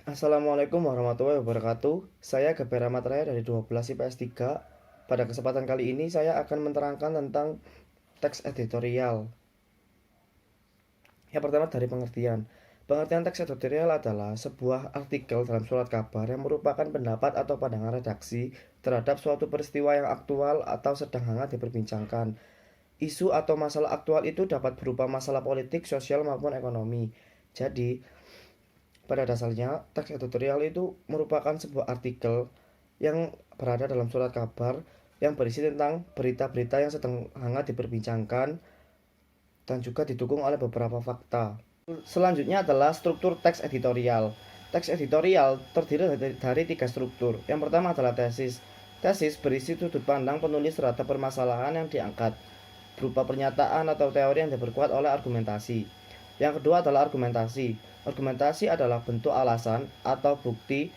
Assalamualaikum warahmatullahi wabarakatuh. Saya Gaber Ahmad Raya dari 12 IPS 3. Pada kesempatan kali ini saya akan menerangkan tentang teks editorial. Yang pertama dari pengertian. Pengertian teks editorial adalah sebuah artikel dalam surat kabar yang merupakan pendapat atau pandangan redaksi terhadap suatu peristiwa yang aktual atau sedang hangat diperbincangkan. Isu atau masalah aktual itu dapat berupa masalah politik, sosial maupun ekonomi. Jadi, pada dasarnya, teks editorial itu merupakan sebuah artikel yang berada dalam surat kabar yang berisi tentang berita-berita yang sedang hangat diperbincangkan dan juga didukung oleh beberapa fakta. Selanjutnya adalah struktur teks editorial. Teks editorial terdiri dari tiga struktur. Yang pertama adalah tesis. Tesis berisi sudut pandang penulis terhadap permasalahan yang diangkat, berupa pernyataan atau teori yang diperkuat oleh argumentasi. Yang kedua adalah argumentasi. Argumentasi adalah bentuk alasan atau bukti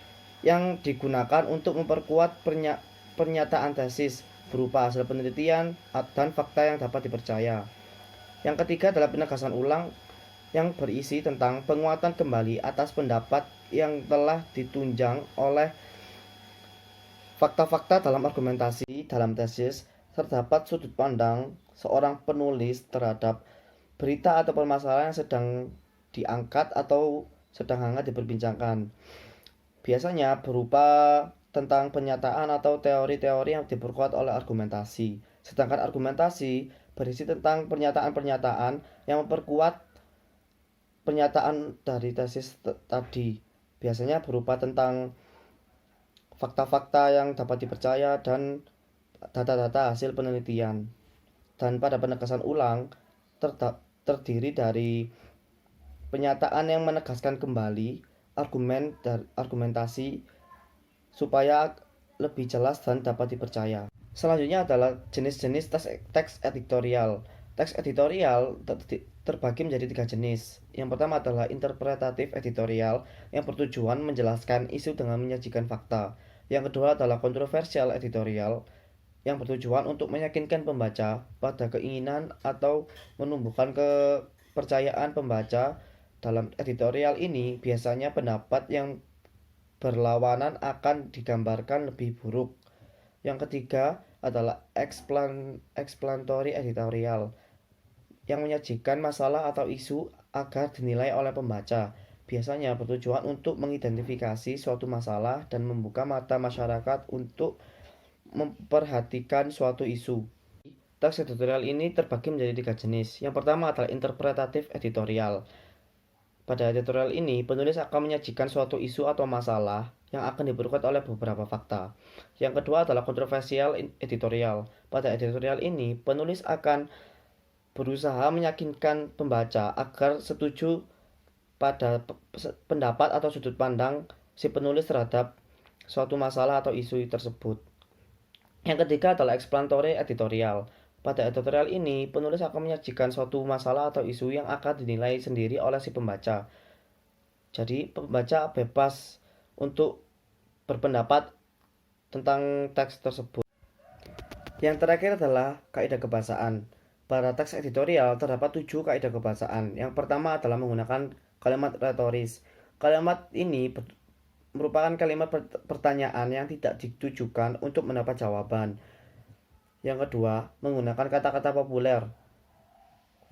yang digunakan untuk memperkuat pernyataan tesis berupa hasil penelitian dan fakta yang dapat dipercaya. Yang ketiga adalah penegasan ulang yang berisi tentang penguatan kembali atas pendapat yang telah ditunjang oleh fakta-fakta dalam argumentasi. Dalam tesis terdapat sudut pandang seorang penulis terhadap berita atau permasalahan yang sedang diangkat atau sedang hangat diperbincangkan. Biasanya berupa tentang pernyataan atau teori-teori yang diperkuat oleh argumentasi. Sedangkan argumentasi berisi tentang pernyataan-pernyataan yang memperkuat pernyataan dari tesis tadi. Biasanya berupa tentang fakta-fakta yang dapat dipercaya dan data-data hasil penelitian. Dan pada penegasan ulang terdiri dari pernyataan yang menegaskan kembali argumentasi supaya lebih jelas dan dapat dipercaya. Selanjutnya adalah jenis-jenis teks editorial. Teks editorial terbagi menjadi tiga jenis. Yang pertama adalah interpretatif editorial yang bertujuan menjelaskan isu dengan menyajikan fakta. Yang kedua adalah kontroversial editorial yang bertujuan untuk meyakinkan pembaca pada keinginan atau menumbuhkan kepercayaan pembaca. Dalam editorial ini biasanya pendapat yang berlawanan akan digambarkan lebih buruk. Yang ketiga adalah explanatory editorial yang menyajikan masalah atau isu agar dinilai oleh pembaca. Biasanya bertujuan untuk mengidentifikasi suatu masalah dan membuka mata masyarakat untuk memperhatikan suatu isu. Teks editorial ini terbagi menjadi tiga jenis. Yang pertama adalah interpretatif editorial. Pada editorial ini, penulis akan menyajikan suatu isu atau masalah yang akan diperkuat oleh beberapa fakta. Yang kedua adalah kontroversial editorial. Pada editorial ini, penulis akan berusaha meyakinkan pembaca agar setuju pada pendapat atau sudut pandang si penulis terhadap suatu masalah atau isu tersebut. Yang ketiga adalah explanatory editorial. Pada editorial ini, penulis akan menyajikan suatu masalah atau isu yang akan dinilai sendiri oleh si pembaca. Jadi, pembaca bebas untuk berpendapat tentang teks tersebut. Yang terakhir adalah kaidah kebahasaan. Pada teks editorial terdapat 7 kaidah kebahasaan. Yang pertama adalah menggunakan kalimat retoris. Kalimat ini merupakan kalimat pertanyaan yang tidak ditujukan untuk mendapat jawaban. Yang kedua, menggunakan kata-kata populer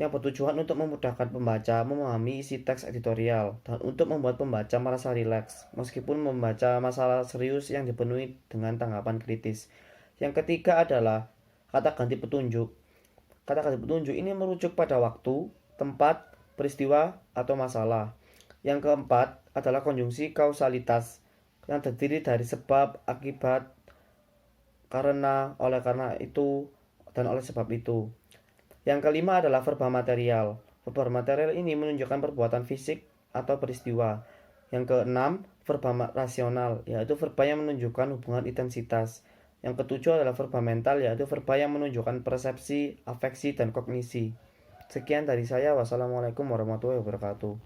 yang bertujuan untuk memudahkan pembaca memahami isi teks editorial dan untuk membuat pembaca merasa rileks meskipun membaca masalah serius yang dipenuhi dengan tanggapan kritis. Yang ketiga adalah kata ganti petunjuk. Kata ganti petunjuk ini merujuk pada waktu, tempat, peristiwa, atau masalah. Yang keempat adalah konjungsi kausalitas yang terdiri dari sebab, akibat, karena, oleh karena itu, dan oleh sebab itu. Yang kelima adalah verba material. Verba material ini menunjukkan perbuatan fisik atau peristiwa. Yang keenam, verba rasional, yaitu verba yang menunjukkan hubungan intensitas. Yang ketujuh adalah verba mental, yaitu verba yang menunjukkan persepsi, afeksi, dan kognisi. Sekian dari saya. Wassalamualaikum warahmatullahi wabarakatuh.